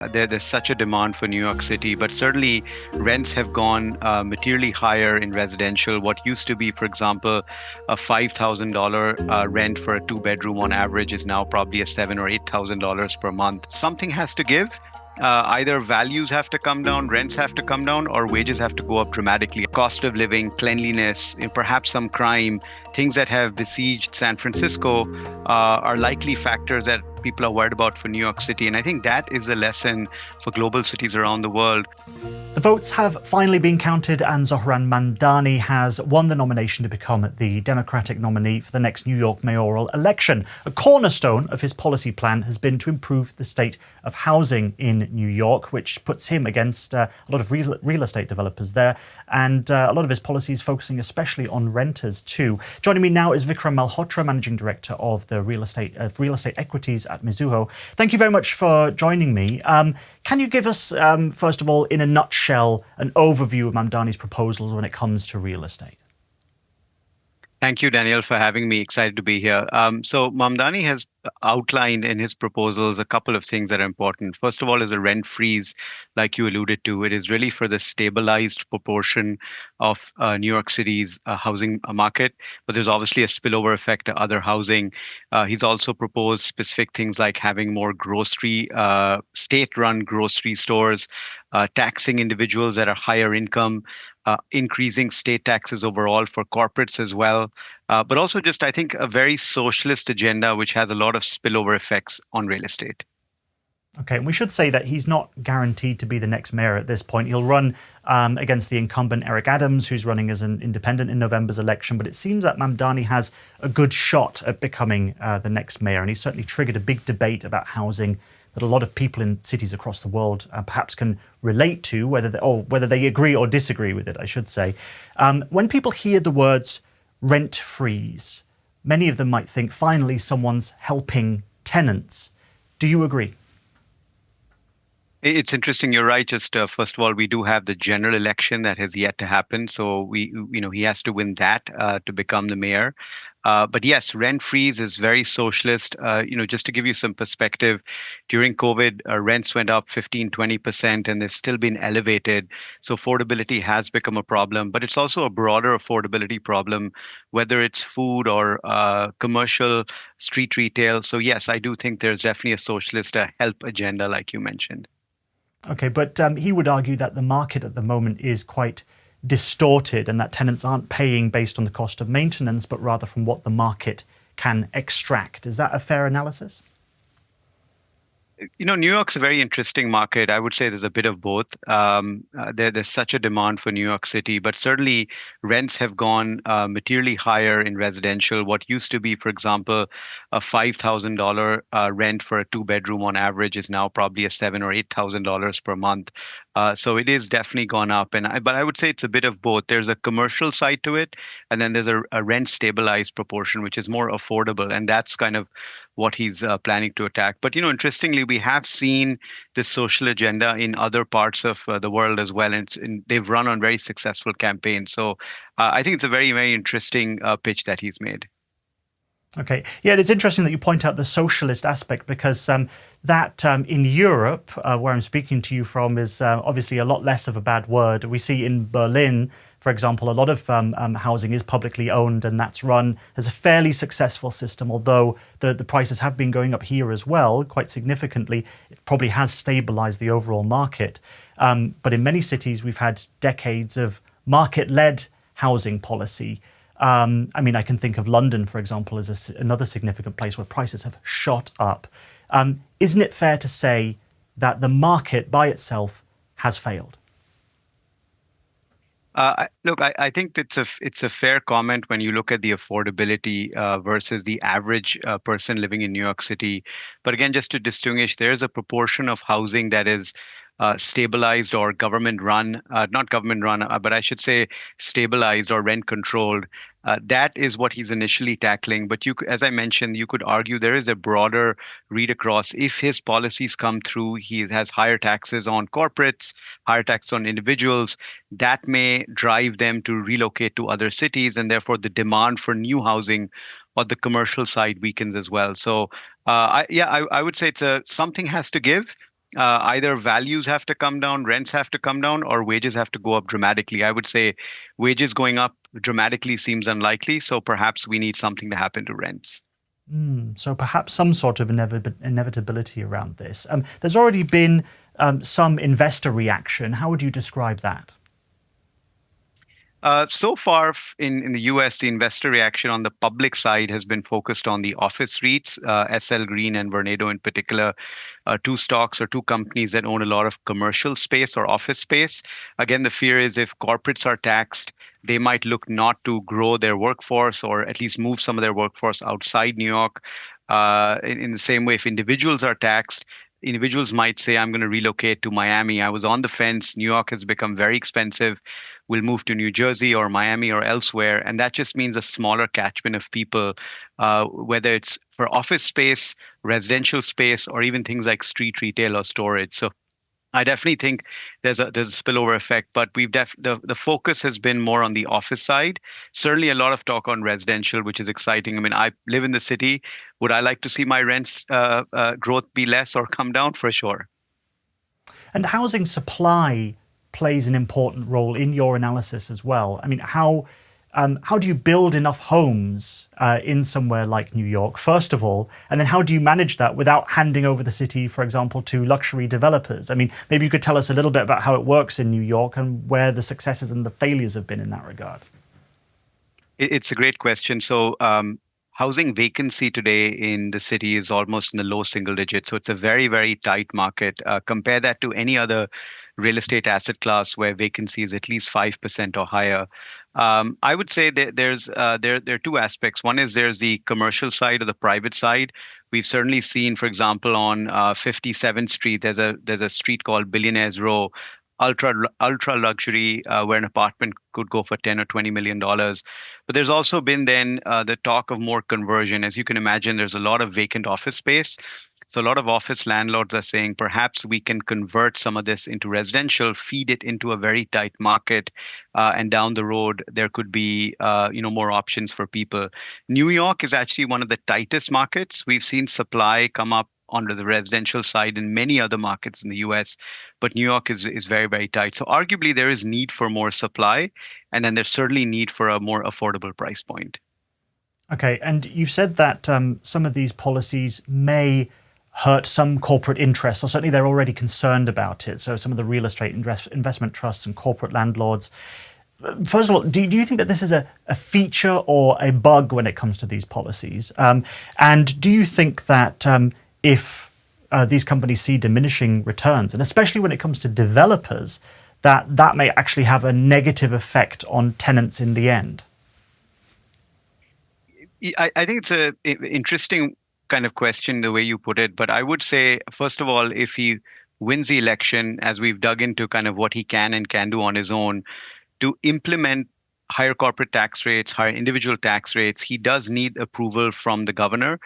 There's such a demand for New York City, but certainly rents have gone materially higher in residential. What used to be, for example, a $5,000 rent for a two-bedroom on average is now probably a $7,000 or $8,000 per month. Something has to give. Either values have to come down, rents have to come down, or wages have to go up dramatically. Cost of living, cleanliness, and perhaps some crime, things that have besieged San Francisco are likely factors that people are worried about for New York City. And I think that is a lesson for global cities around the world. The votes have finally been counted, and Zohran Mamdani has won the nomination to become the Democratic nominee for the next New York mayoral election. A cornerstone of his policy plan has been to improve the state of housing in New York, which puts him against a lot of real estate developers there, and a lot of his policies focusing especially on renters too. Joining me now is Vikram Malhotra, Managing Director of the Real Estate Equities at Mizuho. Thank you very much for joining me. Can you give us, first of all, in a nutshell, an overview of Mamdani's proposals when it comes to real estate? Thank you, Daniel, for having me. Excited to be here. So Mamdani has outlined in his proposals a couple of things that are important. First of all, is a rent freeze, like you alluded to. It is really for the stabilized proportion of New York City's housing market, but there's obviously a spillover effect to other housing. He's also proposed specific things like having more state-run grocery stores, taxing individuals that are higher income, increasing state taxes overall for corporates as well, but also just, I think, a very socialist agenda, which has a lot of spillover effects on real estate. Okay, and we should say that he's not guaranteed to be the next mayor at this point. He'll run against the incumbent Eric Adams, who's running as an independent in November's election, but it seems that Mamdani has a good shot at becoming the next mayor, and he's certainly triggered a big debate about housing that a lot of people in cities across the world perhaps can relate to, whether they agree or disagree with it, I should say. When people hear the words rent freeze, many of them might think, finally, someone's helping tenants. Do you agree? It's interesting. You're right. Just first of all, we do have the general election that has yet to happen, so he has to win that to become the mayor. But yes, rent freeze is very socialist. Just to give you some perspective, during COVID, rents went up 15-20%, and they've still been elevated. So affordability has become a problem, but it's also a broader affordability problem, whether it's food or commercial street retail. So yes, I do think there's definitely a socialist help agenda, like you mentioned. Okay, but he would argue that the market at the moment is quite distorted and that tenants aren't paying based on the cost of maintenance, but rather from what the market can extract. Is that a fair analysis? New York's a very interesting market. I would say there's a bit of both. There's such a demand for New York City, but certainly rents have gone materially higher in residential. What used to be, for example, a $5,000 rent for a two-bedroom on average is now probably a $7,000 or $8,000 per month. So it is definitely gone up, but I would say it's a bit of both. There's a commercial side to it, and then there's a rent stabilized proportion, which is more affordable, and that's kind of what he's planning to attack. But interestingly, we have seen this social agenda in other parts of the world as well, and they've run on very successful campaigns. So I think it's a very, very interesting pitch that he's made. Okay. Yeah, it's interesting that you point out the socialist aspect because in Europe, where I'm speaking to you from, is obviously a lot less of a bad word. We see in Berlin, for example, a lot of housing is publicly owned, and that's run as a fairly successful system, although the prices have been going up here as well quite significantly. It probably has stabilized the overall market. But in many cities, we've had decades of market-led housing policy. I can think of London, for example, as another significant place where prices have shot up. Isn't it fair to say that the market by itself has failed? Look, I think it's a fair comment when you look at the affordability versus the average person living in New York City. But again, just to distinguish, there's a proportion of housing that is stabilized or government run, not government run, but I should say stabilized or rent controlled. That is what he's initially tackling. But as I mentioned, you could argue there is a broader read across. If his policies come through, he has higher taxes on corporates, higher taxes on individuals. That may drive them to relocate to other cities, and therefore the demand for new housing on the commercial side weakens as well. So, I would say something has to give. Either values have to come down, rents have to come down, or wages have to go up dramatically. I would say wages going up dramatically seems unlikely, so perhaps we need something to happen to rents. So perhaps some sort of inevitability around this. There's already been some investor reaction. How would you describe that? So far in the US, the investor reaction on the public side has been focused on the office REITs, SL Green and Vornado in particular, two stocks or two companies that own a lot of commercial space or office space. Again, the fear is if corporates are taxed, they might look not to grow their workforce or at least move some of their workforce outside New York. In the same way, if individuals are taxed, individuals might say, I'm going to relocate to Miami. I was on the fence. New York has become very expensive. We'll move to New Jersey or Miami or elsewhere. And that just means a smaller catchment of people, whether it's for office space, residential space, or even things like street retail or storage. So I definitely think there's a spillover effect, but the focus has been more on the office side. Certainly, a lot of talk on residential, which is exciting. I mean, I live in the city. Would I like to see my rents growth be less or come down? For sure. And housing supply plays an important role in your analysis as well. I mean, how do you build enough homes in somewhere like New York, first of all? And then how do you manage that without handing over the city, for example, to luxury developers? I mean, maybe you could tell us a little bit about how it works in New York and where the successes and the failures have been in that regard. It's a great question. So, housing vacancy today in the city is almost in the low single digits. So, it's a very, very tight market. Compare that to any other real estate asset class where vacancy is at least 5% or higher. I would say that there are two aspects. One is there's the commercial side or the private side. We've certainly seen, for example, on 57th Street, there's a street called Billionaires Row, ultra luxury, where an apartment could go for 10 or 20 million dollars. But there's also been then the talk of more conversion. As you can imagine, there's a lot of vacant office space. So a lot of office landlords are saying perhaps we can convert some of this into residential, feed it into a very tight market, and down the road there could be more options for people. New York is actually one of the tightest markets. We've seen supply come up onto the residential side in many other markets in the US, but New York is very, very tight. So arguably there is need for more supply, and then there's certainly need for a more affordable price point. Okay, and you said that some of these policies may hurt some corporate interests, or certainly they're already concerned about it. So some of the real estate investment trusts and corporate landlords. First of all, do you think that this is a feature or a bug when it comes to these policies? And do you think that if these companies see diminishing returns, and especially when it comes to developers, that may actually have a negative effect on tenants in the end? I think it's a interesting kind of question the way you put it, but I would say first of all, if he wins the election, as we've dug into kind of what he can and can do on his own, to implement higher corporate tax rates, higher individual tax rates, he does need approval from the governor.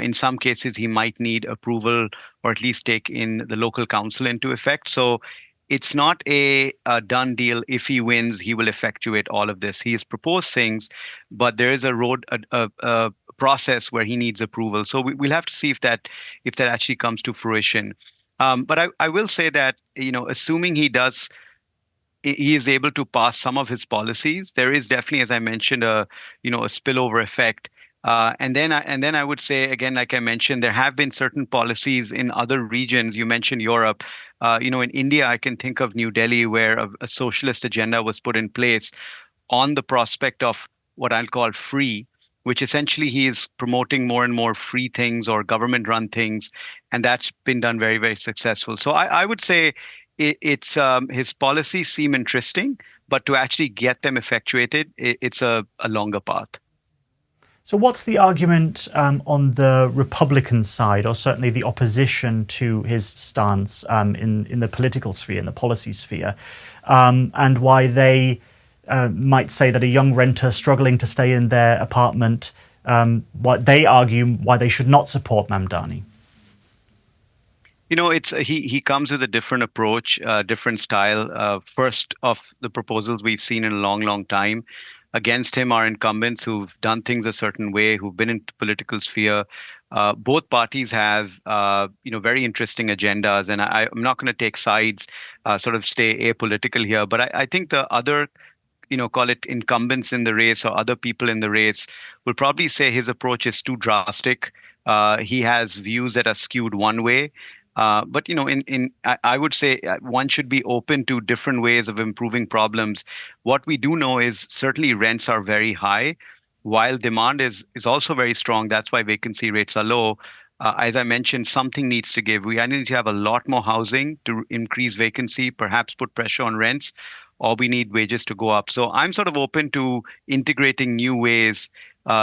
In some cases, he might need approval or at least take in the local council into effect. So it's not a done deal. If he wins, he will effectuate all of this. He has proposed things, but there is a road, a process where he needs approval. So we'll have to see if that actually comes to fruition. But I will say that assuming he is able to pass some of his policies, there is definitely, as I mentioned, a spillover effect. And then I would say again, like I mentioned, there have been certain policies in other regions. You mentioned Europe. In India, I can think of New Delhi, where a socialist agenda was put in place on the prospect of what I'll call free, which essentially he is promoting more and more free things or government run things. And that's been done very, very successful. So I would say it's his policies seem interesting, but to actually get them effectuated, it's a longer path. So, what's the argument on the Republican side, or certainly the opposition to his stance in the political sphere, in the policy sphere, and why they might say that a young renter struggling to stay in their apartment, what they argue why they should not support Mamdani? It's he comes with a different approach, different style. First of the proposals we've seen in a long, long time. Against him are incumbents who've done things a certain way, who've been in political sphere. Both parties have very interesting agendas, and I'm not going to take sides, sort of stay apolitical here. But I think the other, call it incumbents in the race or other people in the race, will probably say his approach is too drastic. He has views that are skewed one way. But I would say one should be open to different ways of improving problems. What we do know is certainly rents are very high, while demand is also very strong. That's why vacancy rates are low. As I mentioned, something needs to give. We need to have a lot more housing to increase vacancy, perhaps put pressure on rents, or we need wages to go up. So I'm sort of open to integrating new ways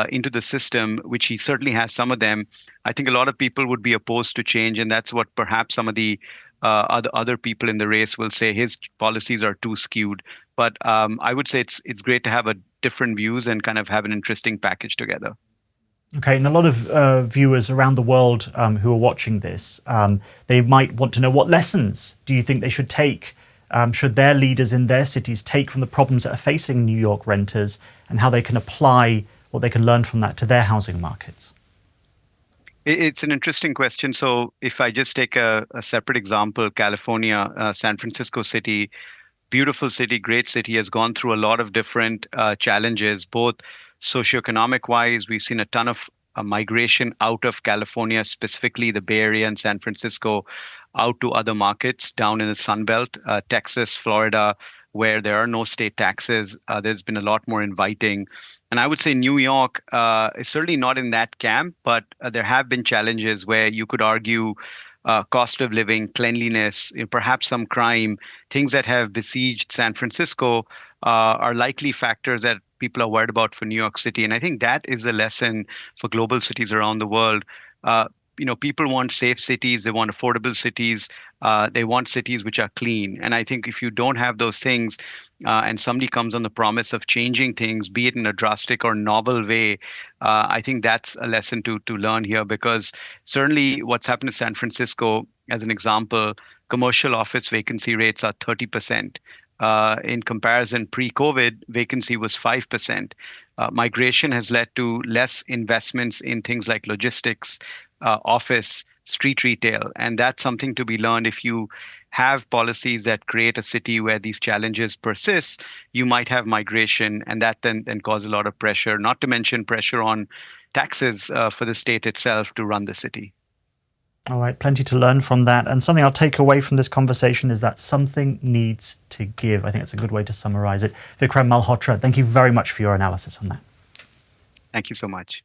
into the system, which he certainly has some of them. I think a lot of people would be opposed to change, and that's what perhaps some of the other people in the race will say his policies are too skewed. But I would say it's great to have a different views and kind of have an interesting package together. Okay, and a lot of viewers around the world who are watching this, they might want to know, what lessons do you think they should take? Should their leaders in their cities take from the problems that are facing New York renters, and how they can apply what they can learn from that to their housing markets? It's an interesting question. So if I just take a separate example, California, San Francisco City, beautiful city, great city, has gone through a lot of different challenges, both socioeconomic wise. We've seen a ton of migration out of California, specifically the Bay Area and San Francisco, out to other markets down in the Sun Belt, Texas, Florida, where there are no state taxes. There's been a lot more inviting. And I would say New York is certainly not in that camp, but there have been challenges where you could argue cost of living, cleanliness, perhaps some crime, things that have besieged San Francisco are likely factors that people are worried about for New York City. And I think that is a lesson for global cities around the world. People want safe cities, they want affordable cities, they want cities which are clean. And I think if you don't have those things, and somebody comes on the promise of changing things, be it in a drastic or novel way, I think that's a lesson to learn here, because certainly what's happened to San Francisco, as an example, commercial office vacancy rates are 30%. In comparison, pre-COVID, vacancy was 5%. Migration has led to less investments in things like logistics, office, street retail. And that's something to be learned. If you have policies that create a city where these challenges persist, you might have migration, and that then cause a lot of pressure, not to mention pressure on taxes for the state itself to run the city. All right, plenty to learn from that. And something I'll take away from this conversation is that something needs to give. I think that's a good way to summarize it. Vikram Malhotra, thank you very much for your analysis on that. Thank you so much.